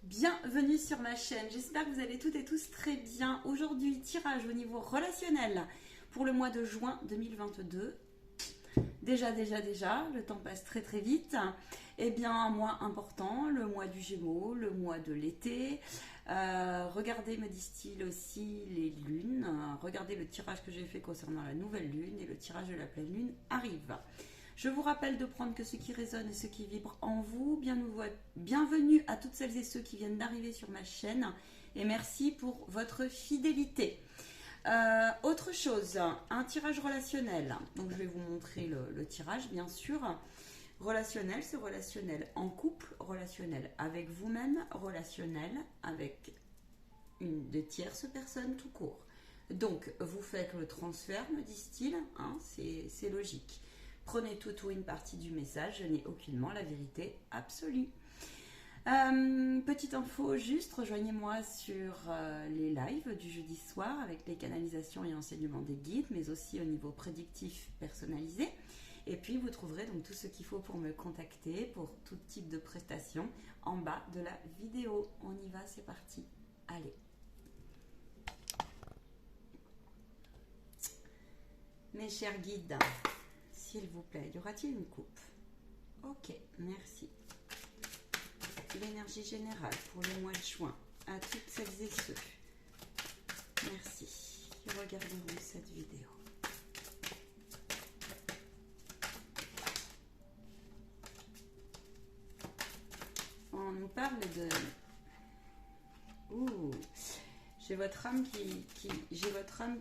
Bienvenue sur ma chaîne, j'espère que vous allez toutes et tous très bien. Aujourd'hui, tirage au niveau relationnel pour le mois de juin 2022. Déjà, le temps passe très très vite. Eh bien, un mois important, le mois du Gémeaux, le mois de l'été. Regardez, me disent-ils aussi, les lunes. Regardez le tirage que j'ai fait concernant la nouvelle lune et le tirage de la pleine lune arrive. Je vous rappelle de prendre que ce qui résonne et ce qui vibre en vous. Bienvenue à toutes celles et ceux qui viennent d'arriver sur ma chaîne. Et merci pour votre fidélité. Autre chose, un tirage relationnel. Donc je vais vous montrer le tirage, bien sûr. Relationnel, c'est relationnel en couple, relationnel avec vous-même, relationnel avec une de tierces personnes tout court. Donc vous faites le transfert, me disent-ils, hein, c'est logique. Prenez tout ou une partie du message, je n'ai aucunement la vérité absolue. Petite info juste, rejoignez-moi sur les lives du jeudi soir avec les canalisations et enseignements des guides, mais aussi au niveau prédictif personnalisé. Et puis vous trouverez donc tout ce qu'il faut pour me contacter pour tout type de prestations en bas de la vidéo. On y va, c'est parti. Allez. Mes chers guides, s'il vous plaît, y aura-t-il une coupe? Ok, merci. L'énergie générale pour le mois de juin à toutes celles et ceux. Merci. Qui regarderont cette vidéo. On nous parle de... Ouh, j'ai votre âme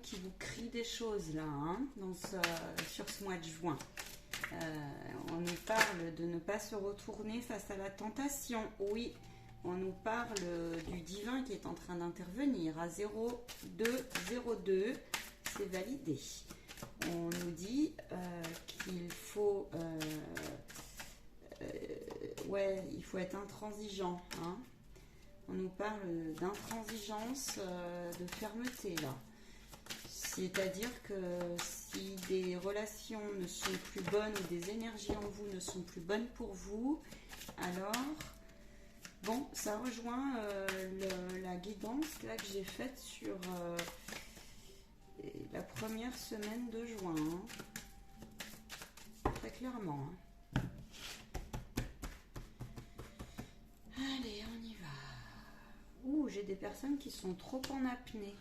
qui vous crie des choses là, hein, sur ce mois de juin. On nous parle de ne pas se retourner face à la tentation. Oui, on nous parle du divin qui est en train d'intervenir à 0202. C'est validé. On nous dit qu'il faut... il faut être intransigeant. Hein. On nous parle d'intransigeance, de fermeté là. C'est-à-dire que si des relations ne sont plus bonnes ou des énergies en vous ne sont plus bonnes pour vous, alors, bon, ça rejoint la guidance là, que j'ai faite sur la première semaine de juin. Hein. Très clairement. Hein. Allez, on y va. Ouh, j'ai des personnes qui sont trop en apnée.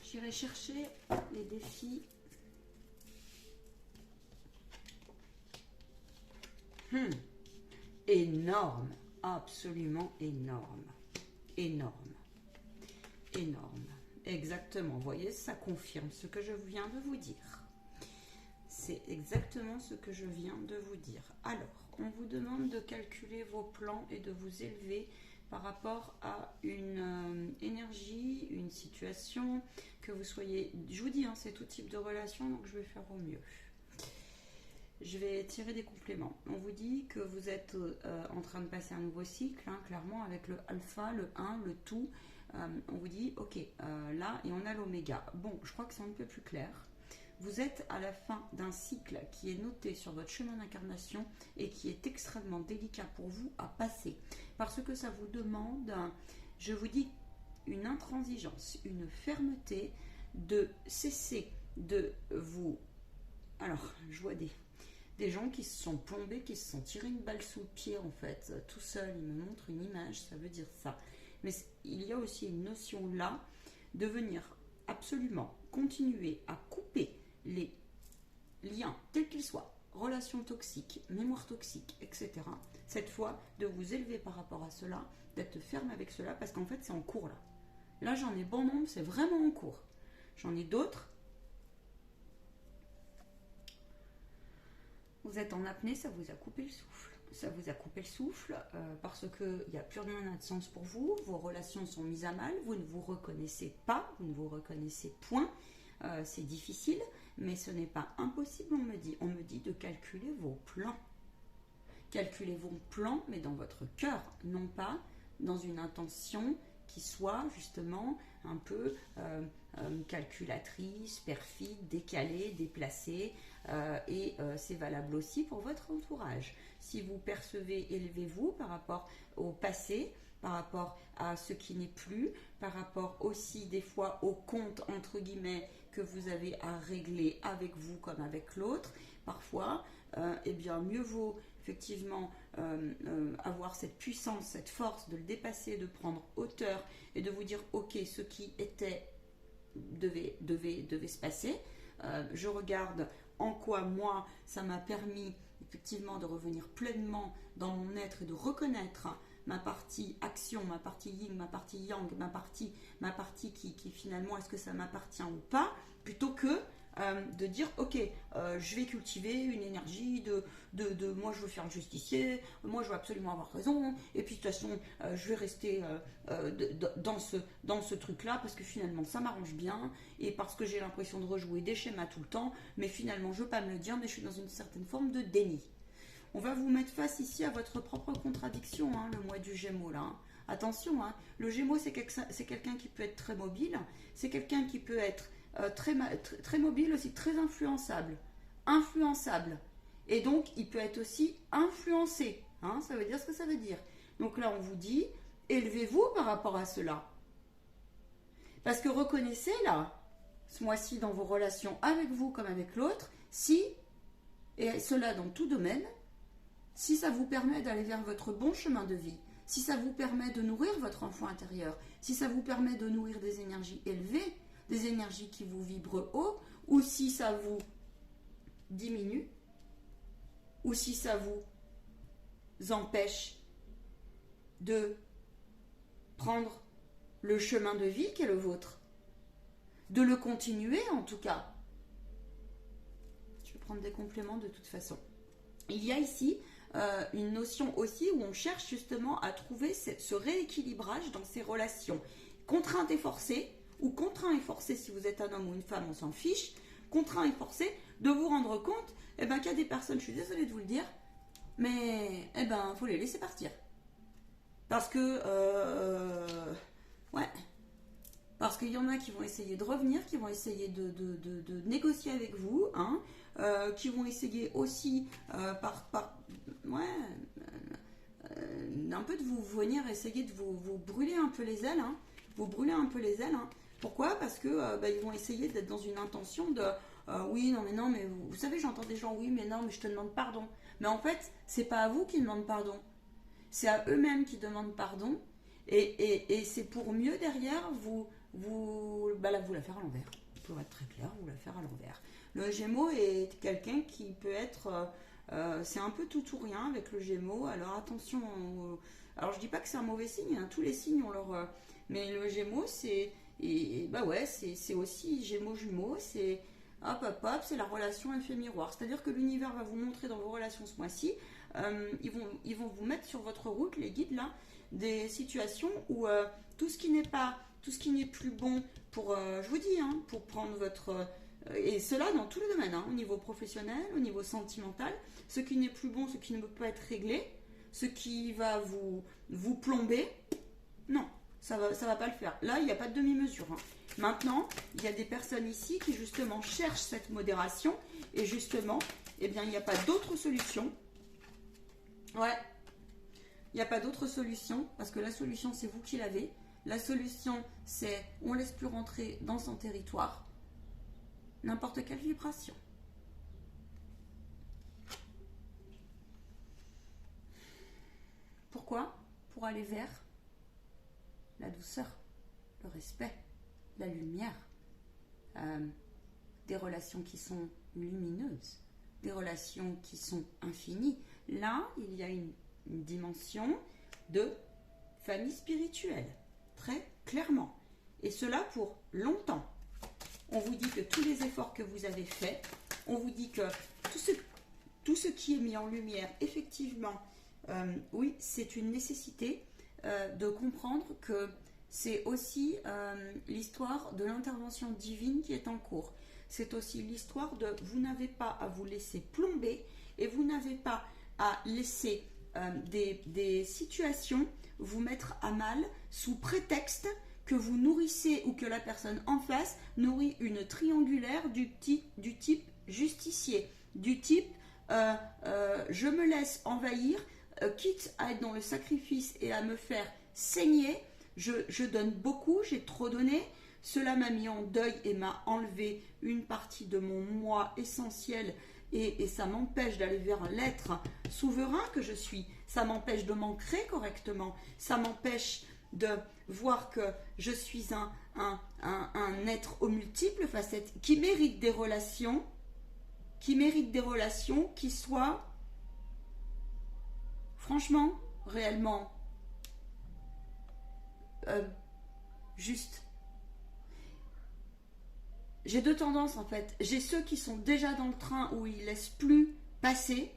J'irai chercher les défis. Énorme, absolument énorme. Énorme. Énorme. Exactement. Vous voyez, ça confirme ce que je viens de vous dire. C'est exactement ce que je viens de vous dire. Alors, on vous demande de calculer vos plans et de vous élever par rapport à une énergie, une situation, que vous soyez... Je vous dis, hein, c'est tout type de relation, donc je vais faire au mieux. Je vais tirer des compléments. On vous dit que vous êtes en train de passer un nouveau cycle, hein, clairement, avec le alpha, le 1, le tout. On vous dit, ok, là, et on a l'oméga. Bon, je crois que c'est un peu plus clair. Vous êtes à la fin d'un cycle qui est noté sur votre chemin d'incarnation et qui est extrêmement délicat pour vous à passer. Parce que ça vous demande, je vous dis, une intransigeance, une fermeté, de cesser de vous... Alors, je vois des gens qui se sont plombés, qui se sont tirés une balle sous le pied en fait, tout seul. Ils me montrent une image, ça veut dire ça. Mais il y a aussi une notion là de venir absolument continuer à couper les liens, tels qu'ils soient, relations toxiques, mémoire toxique, etc. Cette fois, de vous élever par rapport à cela, d'être ferme avec cela, parce qu'en fait, c'est en cours là. Là, j'en ai bon nombre, c'est vraiment en cours. J'en ai d'autres. Vous êtes en apnée, ça vous a coupé le souffle. Ça vous a coupé le souffle parce qu'il n'y a plus rien de sens pour vous. Vos relations sont mises à mal. Vous ne vous reconnaissez pas. Vous ne vous reconnaissez point. C'est difficile, mais ce n'est pas impossible, on me dit. On me dit de calculer vos plans. Calculez vos plans, mais dans votre cœur, non pas dans une intention qui soit justement un peu calculatrice, perfide, décalée, déplacée, et c'est valable aussi pour votre entourage. Si vous percevez, élevez-vous par rapport au passé, par rapport à ce qui n'est plus, par rapport aussi des fois au compte entre guillemets que vous avez à régler avec vous comme avec l'autre. Parfois, eh bien mieux vaut effectivement avoir cette puissance, cette force de le dépasser, de prendre hauteur et de vous dire ok, ce qui était devait se passer. Je regarde en quoi moi ça m'a permis effectivement de revenir pleinement dans mon être et de reconnaître ma partie action, ma partie yin, ma partie yang, ma partie qui finalement est-ce que ça m'appartient ou pas, plutôt que de dire ok, je vais cultiver une énergie de moi je veux faire le justicier, moi je veux absolument avoir raison, et puis de toute façon je vais rester dans ce truc là parce que finalement ça m'arrange bien et parce que j'ai l'impression de rejouer des schémas tout le temps, mais finalement je veux pas me le dire, mais je suis dans une certaine forme de déni. On va vous mettre face ici à votre propre contradiction, hein, le mois du Gémeaux là. Hein. Attention, hein, le Gémeaux c'est quelqu'un qui peut être très mobile, c'est quelqu'un qui peut être très mobile aussi, très influençable. Et donc il peut être aussi influencé, hein, ça veut dire ce que ça veut dire. Donc là on vous dit, élevez-vous par rapport à cela. Parce que reconnaissez là, ce mois-ci dans vos relations avec vous comme avec l'autre, si, et cela dans tout domaine, si ça vous permet d'aller vers votre bon chemin de vie, si ça vous permet de nourrir votre enfant intérieur, si ça vous permet de nourrir des énergies élevées, des énergies qui vous vibrent haut, ou si ça vous diminue, ou si ça vous empêche de prendre le chemin de vie qui est le vôtre, de le continuer en tout cas. Je vais prendre des compléments de toute façon. Il y a ici une notion aussi où on cherche justement à trouver ce rééquilibrage dans ces relations. Contrainte et forcée, ou contraint et forcé si vous êtes un homme ou une femme, on s'en fiche, contraint et forcé de vous rendre compte qu'il y a des personnes, je suis désolée de vous le dire, mais faut les laisser partir. Parce que, parce qu'il y en a qui vont essayer de revenir, qui vont essayer de négocier avec vous, hein, qui vont essayer aussi un peu de vous venir essayer de vous brûler un peu les ailes, hein, hein. Pourquoi? Parce que ils vont essayer d'être dans une intention de oui, non, mais vous savez, j'entends des gens, oui, mais non, mais je te demande pardon. Mais en fait, c'est pas à vous qui demandent pardon, c'est à eux-mêmes qui demandent pardon, et c'est pour mieux derrière vous la faire à l'envers. Pour être très clair, vous la faire à l'envers. Le Gémeaux est quelqu'un qui peut être c'est un peu tout ou rien avec le Gémeaux. Alors attention, alors je dis pas que c'est un mauvais signe, hein, tous les signes ont leur mais le Gémeaux c'est c'est aussi Gémeaux jumeaux, c'est hop, c'est la relation effet miroir. C'est-à-dire que l'univers va vous montrer dans vos relations ce mois-ci, ils vont vous mettre sur votre route, les guides là, des situations où tout ce qui n'est plus bon pour, je vous dis, hein, pour prendre votre et cela dans tous les domaines, hein, au niveau professionnel, au niveau sentimental, ce qui n'est plus bon, ce qui ne peut pas être réglé, ce qui va vous plomber, non, ça va pas le faire. Là, il n'y a pas de demi-mesure. Hein. Maintenant, il y a des personnes ici qui justement cherchent cette modération et justement, il n'y a pas d'autre solution. Ouais, il n'y a pas d'autre solution parce que la solution, c'est vous qui l'avez. La solution, c'est on ne laisse plus rentrer dans son territoire n'importe quelle vibration. Pourquoi? Pour aller vers la douceur, le respect, la lumière, des relations qui sont lumineuses, des relations qui sont infinies. Là, il y a une dimension de famille spirituelle, très clairement. Et cela pour longtemps. On vous dit que tous les efforts que vous avez faits, on vous dit que tout ce qui est mis en lumière, effectivement, oui, c'est une nécessité de comprendre que c'est aussi l'histoire de l'intervention divine qui est en cours. C'est aussi l'histoire de vous n'avez pas à vous laisser plomber et vous n'avez pas à laisser des situations vous mettre à mal sous prétexte que vous nourrissez ou que la personne en face nourrit une triangulaire du type justicier, du type je me laisse envahir, quitte à être dans le sacrifice et à me faire saigner, je donne beaucoup, j'ai trop donné, cela m'a mis en deuil et m'a enlevé une partie de mon moi essentiel et ça m'empêche d'aller vers l'être souverain que je suis, ça m'empêche de m'ancrer correctement, ça m'empêche de voir que je suis un être aux multiples facettes qui mérite des relations, qui soient franchement, réellement justes. J'ai deux tendances en fait. J'ai ceux qui sont déjà dans le train où ils ne laissent plus passer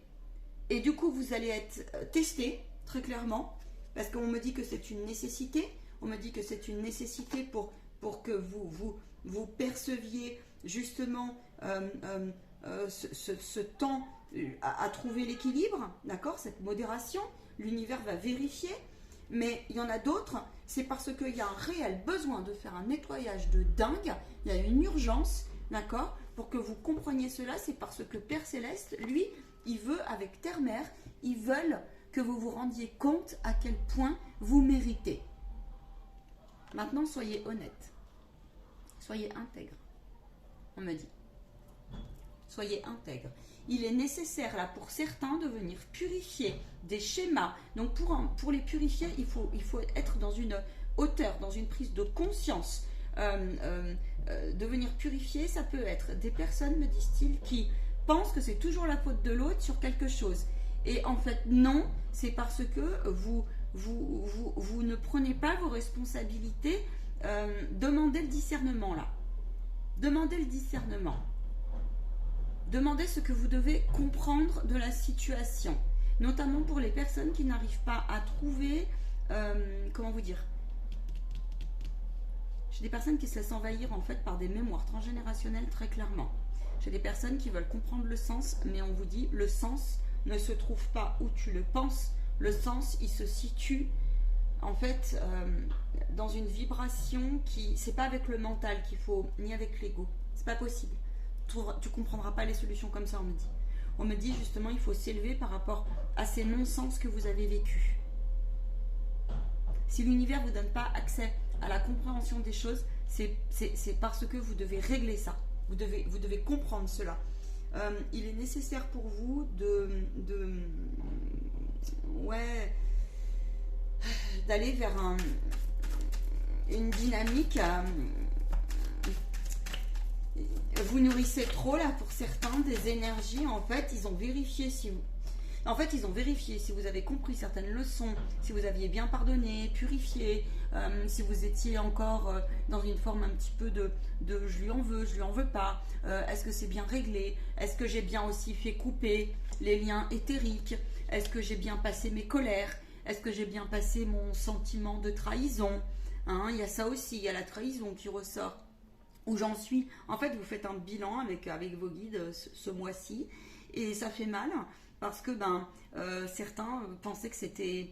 et du coup vous allez être testés très clairement parce qu'on me dit que c'est une nécessité. On me dit que c'est une nécessité pour que vous perceviez justement ce temps à trouver l'équilibre, d'accord, cette modération. L'univers va vérifier. Mais il y en a d'autres, c'est parce qu'il y a un réel besoin de faire un nettoyage de dingue, il y a une urgence, d'accord, pour que vous compreniez cela, c'est parce que Père Céleste, lui, il veut, avec Terre-Mère, ils veulent que vous vous rendiez compte à quel point vous méritez. Maintenant, soyez honnête, soyez intègre, on me dit. Soyez intègre. Il est nécessaire là pour certains de venir purifier des schémas. Donc pour les purifier, il faut être dans une hauteur, dans une prise de conscience. De venir purifier, ça peut être des personnes, me disent-ils, qui pensent que c'est toujours la faute de l'autre sur quelque chose. Et en fait, non, c'est parce que vous ne prenez pas vos responsabilités. Demandez le discernement là. Demandez le discernement. Demandez ce que vous devez comprendre de la situation, notamment pour les personnes qui n'arrivent pas à trouver, comment vous dire, j'ai des personnes qui se laissent envahir en fait par des mémoires transgénérationnelles très clairement. J'ai des personnes qui veulent comprendre le sens, mais on vous dit le sens ne se trouve pas où tu le penses, le sens il se situe en fait dans une vibration qui, c'est pas avec le mental qu'il faut, ni avec l'ego, c'est pas possible. Tu comprendras pas les solutions comme ça, on me dit. On me dit justement il faut s'élever par rapport à ces non-sens que vous avez vécus. Si l'univers ne vous donne pas accès à la compréhension des choses, c'est parce que vous devez régler ça. Vous devez comprendre cela. Il est nécessaire pour vous d'aller vers une dynamique. Vous nourrissez trop là pour certains des énergies. En fait, ils ont vérifié si vous avez compris certaines leçons, si vous aviez bien pardonné, purifié, si vous étiez encore dans une forme un petit peu de je lui en veux pas, est-ce que c'est bien réglé, est-ce que j'ai bien aussi fait couper les liens éthériques, est-ce que j'ai bien passé mes colères, est-ce que j'ai bien passé mon sentiment de trahison, hein, il y a ça aussi, il y a la trahison qui ressort. Où j'en suis, en fait vous faites un bilan avec vos guides ce mois-ci et ça fait mal parce que certains pensaient que c'était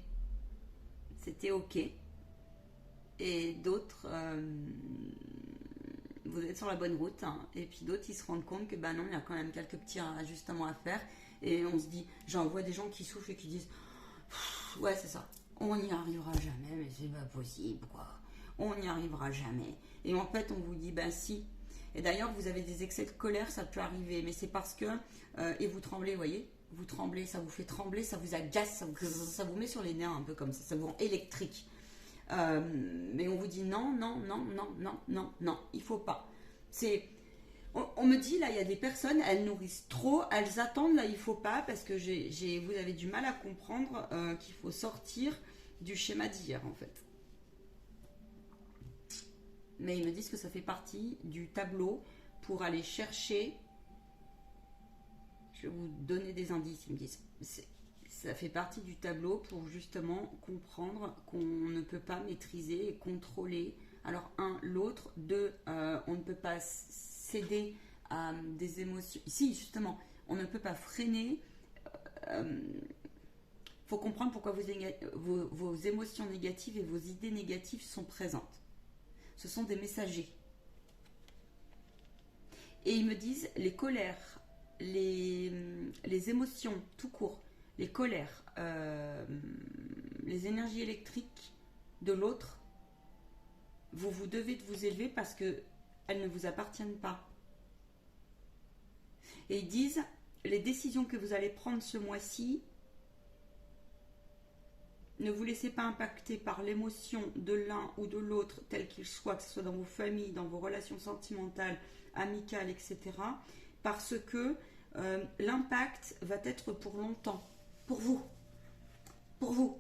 ok et d'autres vous êtes sur la bonne route hein, et puis d'autres ils se rendent compte que non, il y a quand même quelques petits ajustements à faire et on se dit, j'en vois des gens qui souffrent et qui disent ouais c'est ça, on n'y arrivera jamais mais c'est pas possible quoi, on n'y arrivera jamais. Et en fait, on vous dit, si. Et d'ailleurs, vous avez des excès de colère, ça peut arriver. Mais c'est parce que, et vous tremblez, vous voyez, vous tremblez, ça vous fait trembler, ça vous agace, ça vous met sur les nerfs un peu comme ça vous rend électrique. Mais on vous dit non, il faut pas. On me dit, là, il y a des personnes, elles nourrissent trop, elles attendent, là, il faut pas, parce que vous avez du mal à comprendre qu'il faut sortir du schéma d'hier, en fait. Mais ils me disent que ça fait partie du tableau pour aller chercher. Je vais vous donner des indices. Ils me disent ça fait partie du tableau pour justement comprendre qu'on ne peut pas maîtriser et contrôler. Alors l'autre, on ne peut pas céder à des émotions. Si justement, on ne peut pas freiner Il faut comprendre pourquoi vos émotions négatives et vos idées négatives sont présentes. Ce sont des messagers. Et ils me disent les colères, les émotions tout court, les colères, les énergies électriques de l'autre, vous devez de vous élever parce qu'elles ne vous appartiennent pas. Et ils disent, les décisions que vous allez prendre ce mois-ci, ne vous laissez pas impacter par l'émotion de l'un ou de l'autre, tel qu'il soit, que ce soit dans vos familles, dans vos relations sentimentales, amicales, etc. Parce que l'impact va être pour longtemps. Pour vous. Pour vous.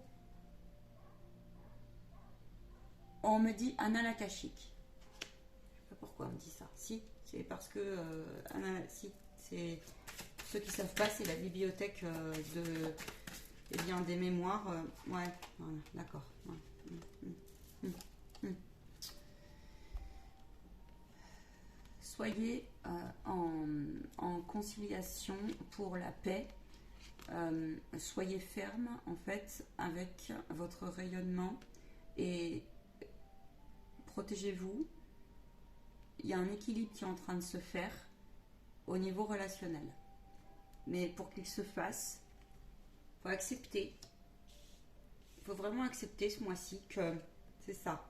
On me dit Anna Lakashik. Je ne sais pas pourquoi on me dit ça. Si, c'est parce que si, c'est ceux qui ne savent pas, c'est la bibliothèque des mémoires. Ouais, voilà, d'accord. Ouais. Soyez en conciliation pour la paix. Soyez ferme en fait avec votre rayonnement et protégez-vous. Il y a un équilibre qui est en train de se faire au niveau relationnel. Mais pour qu'il se fasse, il faut accepter. Il faut vraiment accepter ce mois-ci que c'est ça.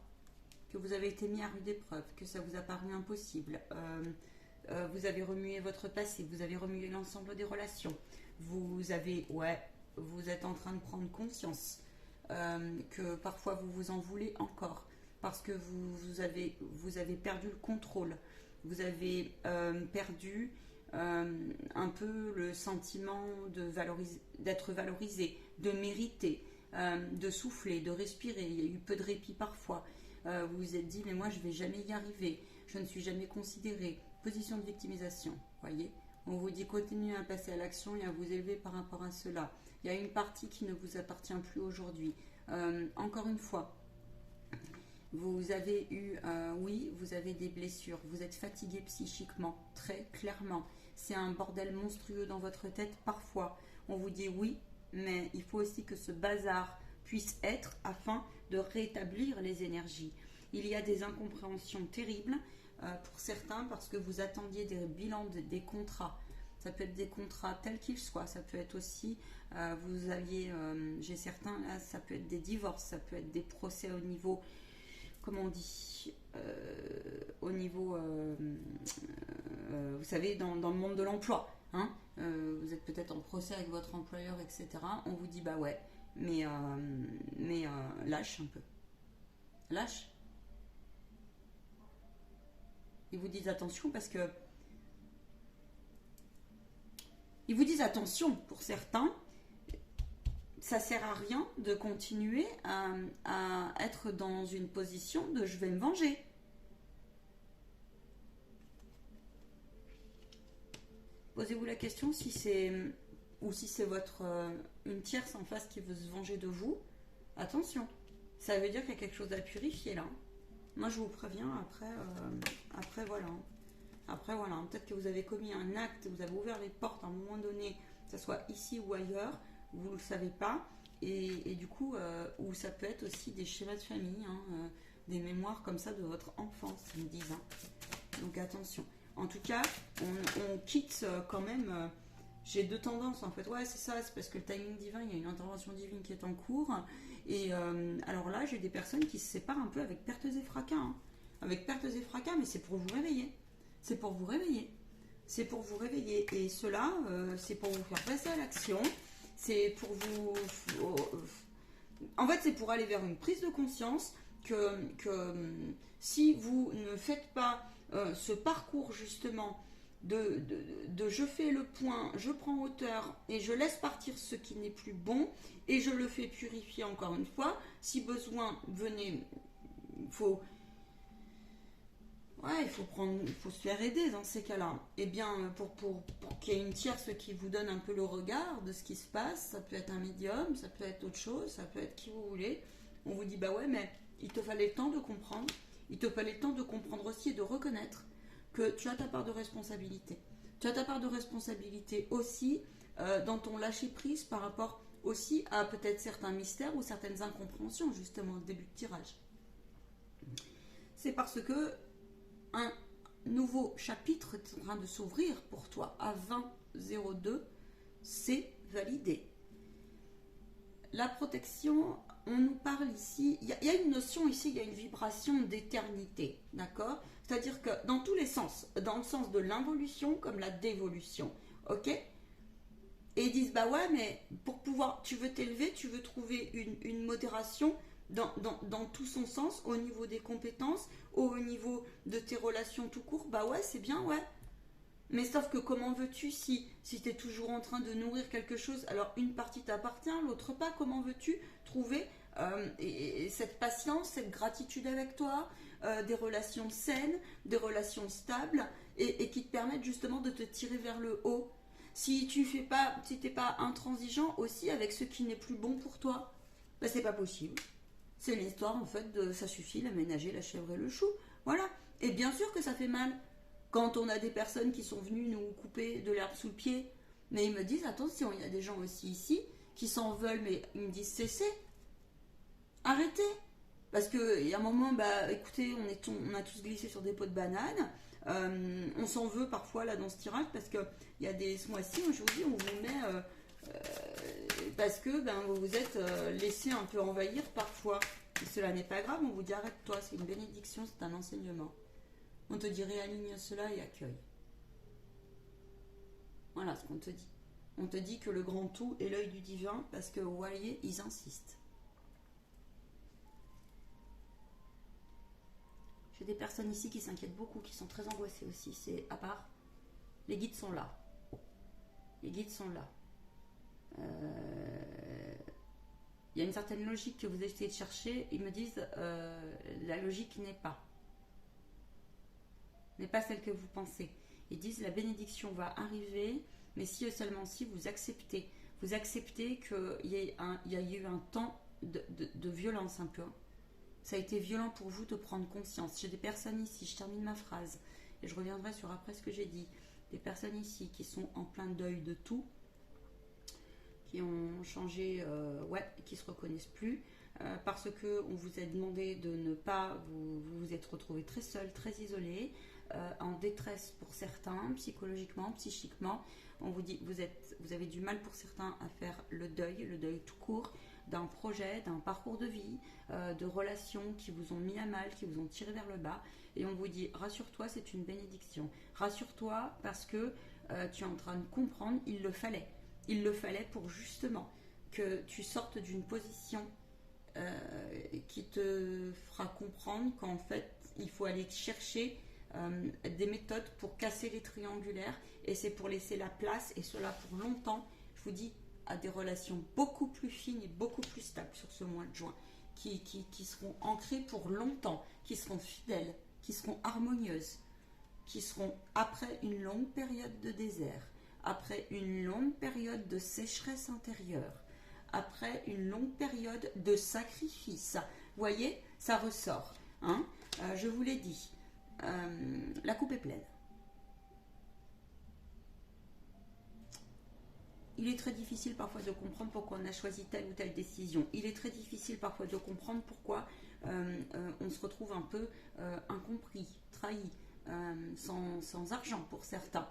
Que vous avez été mis à rude épreuve, que ça vous a paru impossible. Vous avez remué votre passé, vous avez remué l'ensemble des relations. Vous êtes en train de prendre conscience que parfois vous vous en voulez encore. Parce que vous avez perdu le contrôle, vous avez perdu un peu le sentiment d'être valorisé, de mériter, de souffler, de respirer. Il y a eu peu de répit parfois. Vous vous êtes dit, mais moi je ne vais jamais y arriver, je ne suis jamais considérée. Position de victimisation, voyez. On vous dit continuez à passer à l'action et à vous élever par rapport à cela. Il y a une partie qui ne vous appartient plus aujourd'hui. Encore une fois, vous avez eu, vous avez des blessures, vous êtes fatigué psychiquement, très clairement. C'est un bordel monstrueux dans votre tête parfois. On vous dit oui, mais il faut aussi que ce bazar puisse être afin de rétablir les énergies. Il y a des incompréhensions terribles pour certains parce que vous attendiez des bilans, des contrats. Ça peut être des contrats tels qu'ils soient, ça peut être aussi, j'ai certains, là, ça peut être des divorces, ça peut être des procès au niveau... comment on dit, au niveau, vous savez, dans le monde de l'emploi, hein, vous êtes peut-être en procès avec votre employeur, etc. On vous dit, bah ouais, mais lâche un peu. Lâche. Ils vous disent attention parce que... Ils vous disent attention pour certains. Ça sert à rien de continuer à être dans une position de je vais me venger. Posez-vous la question si c'est votre une tierce en face qui veut se venger de vous. Attention, ça veut dire qu'il y a quelque chose à purifier là. Moi je vous préviens, après voilà. Après voilà, peut-être que vous avez commis un acte, vous avez ouvert les portes à un moment donné, que ce soit ici ou ailleurs. Vous ne le savez pas, et du coup, ou ça peut être aussi des schémas de famille, hein, des mémoires comme ça de votre enfance, ils me disent. Hein. Donc attention. En tout cas, on quitte quand même. J'ai deux tendances en fait. Ouais, c'est ça, c'est parce que le timing divin, il y a une intervention divine qui est en cours. Et alors là, j'ai des personnes qui se séparent un peu avec pertes et fracas. Hein. Avec pertes et fracas, mais c'est pour vous réveiller. C'est pour vous réveiller. C'est pour vous réveiller. Et cela, c'est pour vous faire passer à l'action. C'est pour vous... En fait, c'est pour aller vers une prise de conscience que si vous ne faites pas ce parcours justement de je fais le point, je prends hauteur et je laisse partir ce qui n'est plus bon et je le fais purifier encore une fois. Si besoin, venez, il faut se faire aider dans ces cas-là. Et bien, pour qu'il y ait une tierce qui vous donne un peu le regard de ce qui se passe, ça peut être un médium, ça peut être autre chose, ça peut être qui vous voulez. On vous dit, bah ouais, mais il te fallait le temps de comprendre. Il te fallait le temps de comprendre aussi et de reconnaître que tu as ta part de responsabilité. Tu as ta part de responsabilité aussi dans ton lâcher-prise par rapport aussi à peut-être certains mystères ou certaines incompréhensions, justement, au début de tirage. C'est parce que un nouveau chapitre est en train de s'ouvrir pour toi à 2002, c'est validé. La protection, on nous parle ici, il y a une notion ici, il y a une vibration d'éternité, d'accord? C'est-à-dire que dans tous les sens, dans le sens de l'involution comme la dévolution, ok? Et ils disent, bah ouais, mais pour pouvoir, tu veux t'élever, tu veux trouver une modération dans tout son sens, au niveau des compétences, au niveau de tes relations tout court, bah ouais, c'est bien, ouais. Mais sauf que comment veux-tu si tu es toujours en train de nourrir quelque chose, alors une partie t'appartient, l'autre pas, comment veux-tu trouver et cette patience, cette gratitude avec toi, des relations saines, des relations stables et qui te permettent justement de te tirer vers le haut. Si tu fais pas, si t'es pas intransigeant aussi avec ce qui n'est plus bon pour toi, ben c'est pas possible. C'est une histoire en fait de ça suffit, la ménager, la chèvre et le chou. Voilà. Et bien sûr que ça fait mal quand on a des personnes qui sont venues nous couper de l'herbe sous le pied. Mais ils me disent attention, il y a des gens aussi ici qui s'en veulent, mais ils me disent cessez, arrêtez. Parce qu'il y a un moment, bah écoutez, on a tous glissé sur des pots de bananes. On s'en veut parfois là dans ce tirage parce qu'il y a des mois-ci, je vous dis, on vous met parce que ben, vous vous êtes laissé un peu envahir parfois. Et cela n'est pas grave, on vous dit arrête-toi, c'est une bénédiction, c'est un enseignement. On te dit réaligne cela et accueille. Voilà ce qu'on te dit. On te dit que le grand tout est l'œil du divin parce que vous voyez, ils insistent. J'ai des personnes ici qui s'inquiètent beaucoup, qui sont très angoissées aussi. C'est à part. Les guides sont là. Les guides sont là. Il y a une certaine logique que vous essayez de chercher. Ils me disent la logique n'est pas celle que vous pensez. Ils disent la bénédiction va arriver, mais si et seulement si vous acceptez. Vous acceptez qu'il y a eu un temps de violence un peu. Ça a été violent pour vous de prendre conscience. J'ai des personnes ici, je termine ma phrase, et je reviendrai sur après ce que j'ai dit. Des personnes ici qui sont en plein deuil de tout, qui ont changé, qui se reconnaissent plus, parce qu'on vous a demandé de ne pas vous êtes retrouvé très seul, très isolé, en détresse pour certains, psychologiquement, psychiquement. On vous dit vous avez du mal pour certains à faire le deuil tout court, d'un projet, d'un parcours de vie, de relations qui vous ont mis à mal, qui vous ont tiré vers le bas. Et on vous dit, rassure-toi, c'est une bénédiction. Rassure-toi parce que tu es en train de comprendre, il le fallait. Il le fallait pour justement que tu sortes d'une position qui te fera comprendre qu'en fait, il faut aller chercher des méthodes pour casser les triangulaires. Et c'est pour laisser la place, et cela pour longtemps, je vous dis, à des relations beaucoup plus fines et beaucoup plus stables sur ce mois de juin, qui seront ancrées pour longtemps, qui seront fidèles, qui seront harmonieuses, qui seront après une longue période de désert, après une longue période de sécheresse intérieure, après une longue période de sacrifice. Vous voyez, ça ressort. Hein, je vous l'ai dit, la coupe est pleine. Il est très difficile parfois de comprendre pourquoi on a choisi telle ou telle décision. Il est très difficile parfois de comprendre pourquoi on se retrouve un peu incompris, trahi, sans argent pour certains.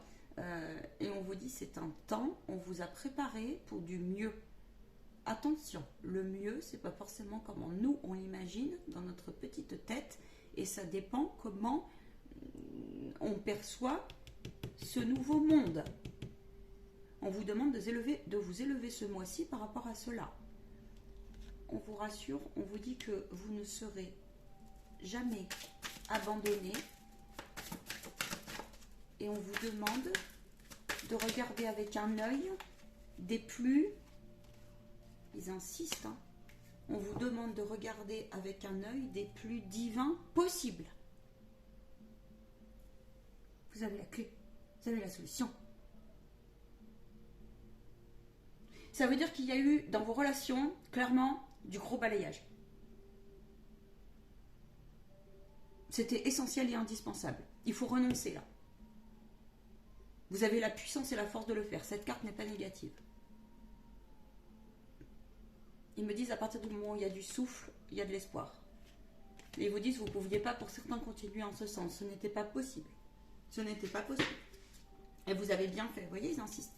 Et on vous dit c'est un temps, on vous a préparé pour du mieux. Attention, le mieux, c'est pas forcément comment nous on l'imagine dans notre petite tête, et ça dépend comment on perçoit ce nouveau monde. On vous demande de vous élever ce mois-ci par rapport à cela. On vous rassure, on vous dit que vous ne serez jamais abandonné, et on vous demande de regarder avec un œil des plus... Ils insistent, hein. On vous demande de regarder avec un œil des plus divins possibles. Vous avez la clé, vous avez la solution. Ça veut dire qu'il y a eu dans vos relations, clairement, du gros balayage. C'était essentiel et indispensable. Il faut renoncer là. Vous avez la puissance et la force de le faire. Cette carte n'est pas négative. Ils me disent à partir du moment où il y a du souffle, il y a de l'espoir. Et ils vous disent, vous ne pouviez pas pour certains continuer en ce sens. Ce n'était pas possible. Ce n'était pas possible. Et vous avez bien fait. Vous voyez, ils insistent.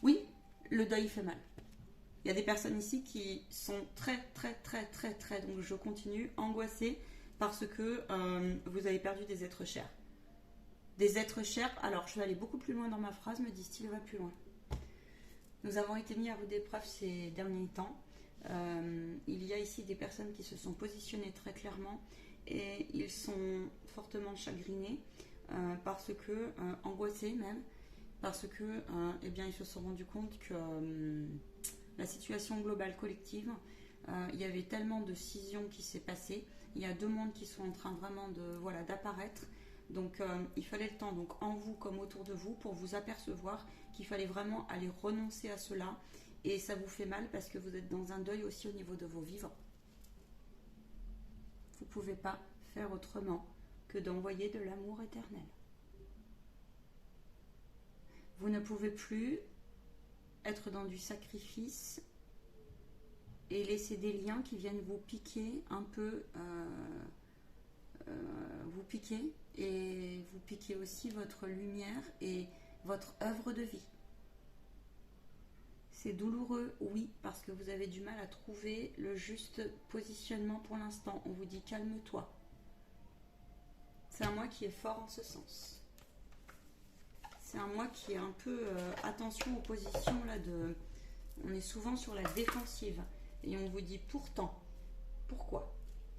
Oui, le deuil fait mal. Il y a des personnes ici qui sont très, donc je continue, angoissées parce que vous avez perdu des êtres chers. Des êtres chers, alors je vais aller beaucoup plus loin dans ma phrase, me disent-ils, va plus loin. Nous avons été mis à rude épreuve ces derniers temps. Il y a ici des personnes qui se sont positionnées très clairement et ils sont fortement chagrinés parce que, angoissés même, parce que eh bien, ils se sont rendus compte que la situation globale collective, il y avait tellement de scissions qui s'est passée, il y a deux mondes qui sont en train vraiment d'apparaître, donc il fallait le temps, donc en vous comme autour de vous, pour vous apercevoir qu'il fallait vraiment aller renoncer à cela, et ça vous fait mal parce que vous êtes dans un deuil aussi au niveau de vos vivants. Vous ne pouvez pas faire autrement que d'envoyer de l'amour éternel. Vous ne pouvez plus être dans du sacrifice et laisser des liens qui viennent vous piquer un peu, vous piquer, et vous piquer aussi votre lumière et votre œuvre de vie. C'est douloureux, oui, parce que vous avez du mal à trouver le juste positionnement pour l'instant. On vous dit calme-toi. C'est un moi qui est fort en ce sens. C'est un moi qui est un peu attention aux positions là de. On est souvent sur la défensive et on vous dit pourtant. Pourquoi?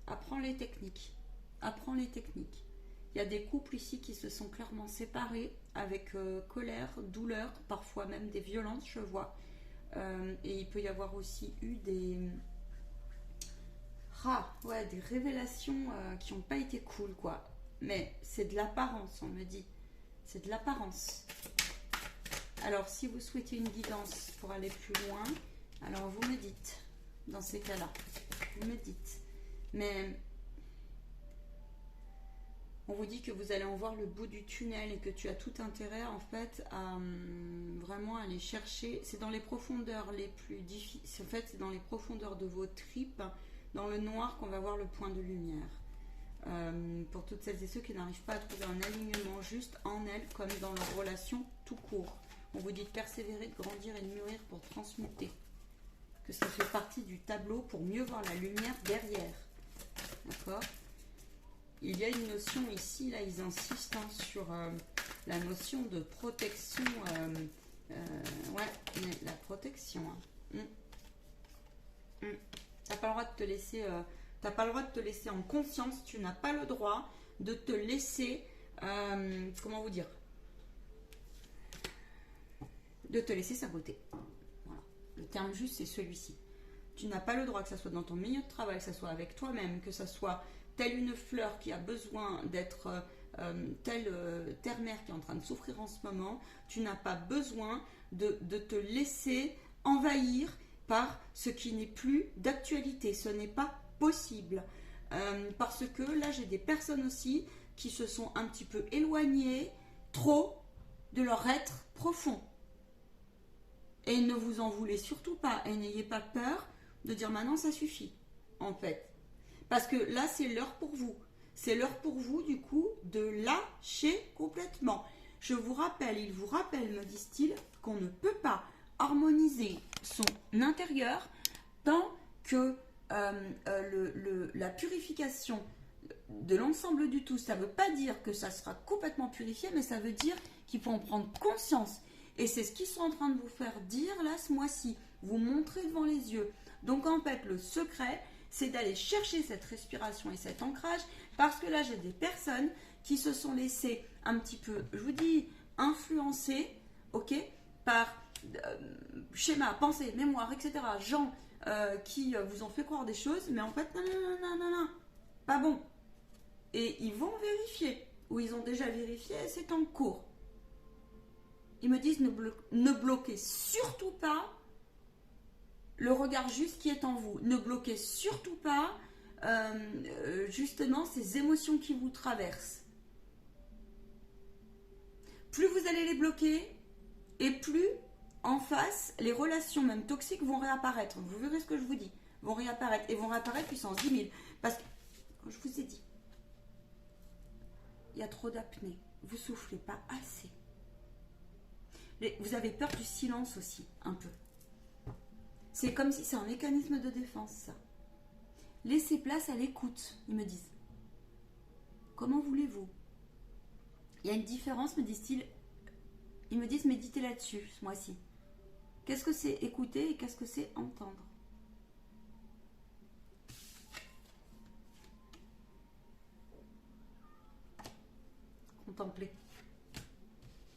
Apprends les techniques. Apprends les techniques. Il y a des couples ici qui se sont clairement séparés avec colère, douleur, parfois même des violences, je vois. Et il peut y avoir aussi eu des révélations qui n'ont pas été cool, quoi. Mais c'est de l'apparence, on me dit. C'est de l'apparence. Alors, si vous souhaitez une guidance pour aller plus loin, alors vous me dites, dans ces cas-là, vous me dites. Mais on vous dit que vous allez en voir le bout du tunnel et que tu as tout intérêt, en fait, à vraiment aller chercher. C'est dans les profondeurs les plus difficiles. En fait, c'est dans les profondeurs de vos tripes, dans le noir, qu'on va voir le point de lumière. Pour toutes celles et ceux qui n'arrivent pas à trouver un alignement juste en elles, comme dans leur relation tout court. On vous dit de persévérer, de grandir et de mûrir pour transmuter. Que ça fait partie du tableau pour mieux voir la lumière derrière. D'accord? Il y a une notion ici, là ils insistent sur la notion de protection. La protection. T'as pas le droit de te laisser... T'as pas le droit de te laisser en conscience, tu n'as pas le droit de te laisser, comment vous dire, de te laisser saboter. Voilà. Le terme juste, c'est celui-ci. Tu n'as pas le droit, que ce soit dans ton milieu de travail, que ce soit avec toi-même, que ce soit telle une fleur qui a besoin d'être telle terre-mère qui est en train de souffrir en ce moment, tu n'as pas besoin de te laisser envahir par ce qui n'est plus d'actualité. Ce n'est pas possible. Parce que là, j'ai des personnes aussi qui se sont un petit peu éloignées trop de leur être profond. Et ne vous en voulez surtout pas. Et n'ayez pas peur de dire maintenant ça suffit, en fait. Parce que là, c'est l'heure pour vous. C'est l'heure pour vous, du coup, de lâcher complètement. Je vous rappelle, il vous rappelle, me disent-ils, qu'on ne peut pas harmoniser son intérieur tant que la purification de l'ensemble du tout, ça ne veut pas dire que ça sera complètement purifié, mais ça veut dire qu'il faut en prendre conscience. Et c'est ce qu'ils sont en train de vous faire dire là ce mois-ci, vous montrer devant les yeux. Donc en fait, le secret, c'est d'aller chercher cette respiration et cet ancrage, parce que là, j'ai des personnes qui se sont laissées un petit peu, je vous dis, influencer, ok, par schéma, pensée, mémoire, etc. Gens qui vous ont fait croire des choses, mais en fait, non, pas bon. Et ils vont vérifier, ou ils ont déjà vérifié, c'est en cours. Ils me disent ne bloquez surtout pas le regard juste qui est en vous. Ne bloquez surtout pas justement ces émotions qui vous traversent. Plus vous allez les bloquer, et plus en face, les relations même toxiques vont réapparaître. Vous verrez ce que je vous dis. vont réapparaître. Et vont réapparaître puissance 10 000. Parce que, comme je vous ai dit, il y a trop d'apnée. Vous soufflez pas assez. Vous avez peur du silence aussi, un peu. C'est comme si c'est un mécanisme de défense, ça. Laissez place à l'écoute, ils me disent. Comment voulez-vous? Il y a une différence, me disent-ils. Ils me disent méditez là-dessus, ce mois-ci. Qu'est-ce que c'est écouter et qu'est-ce que c'est entendre? Contemplez.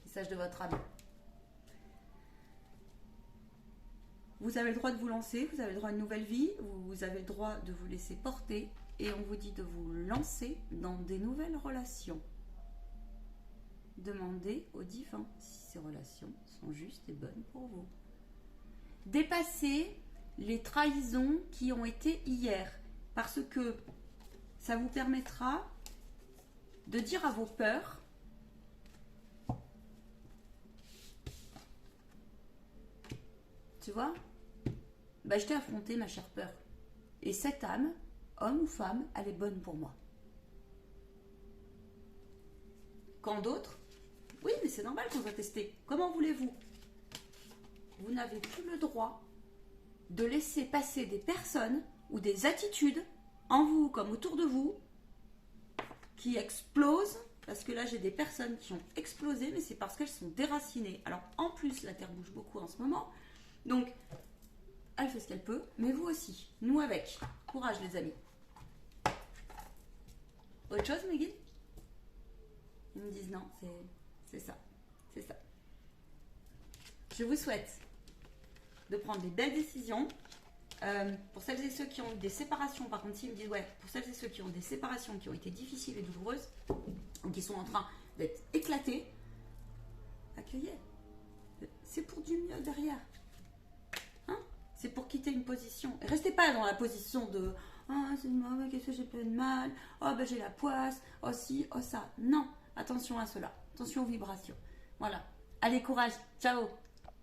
Message de votre âme. Vous avez le droit de vous lancer, vous avez le droit à une nouvelle vie, vous avez le droit de vous laisser porter et on vous dit de vous lancer dans des nouvelles relations. Demandez au divin si ces relations sont justes et bonnes pour vous. Dépassez les trahisons qui ont été hier parce que ça vous permettra de dire à vos peurs tu vois, bah, je t'ai affronté ma chère peur. Et cette âme, homme ou femme, elle est bonne pour moi. Quand d'autres, oui, mais c'est normal qu'on va tester. Comment voulez-vous? Vous n'avez plus le droit de laisser passer des personnes ou des attitudes en vous comme autour de vous qui explosent. Parce que là, j'ai des personnes qui ont explosé, mais c'est parce qu'elles sont déracinées. Alors, en plus, la Terre bouge beaucoup en ce moment. Donc, elle fait ce qu'elle peut, mais vous aussi. Nous avec. Courage, les amis. Autre chose, Megan? Ils me disent non, c'est ça. C'est ça. Je vous souhaite de prendre des belles décisions. Pour celles et ceux qui ont eu des séparations, par contre, s'ils me disent, ouais, pour celles et ceux qui ont des séparations qui ont été difficiles et douloureuses, ou qui sont en train d'être éclatées, accueillez. C'est pour du mieux derrière. Hein? C'est pour quitter une position. Et restez pas dans la position de ah, c'est mauvais, qu'est-ce que j'ai plein de mal, oh, ben j'ai la poisse, oh si, oh ça. Non, attention à cela. Attention aux vibrations. Voilà. Allez, courage. Ciao.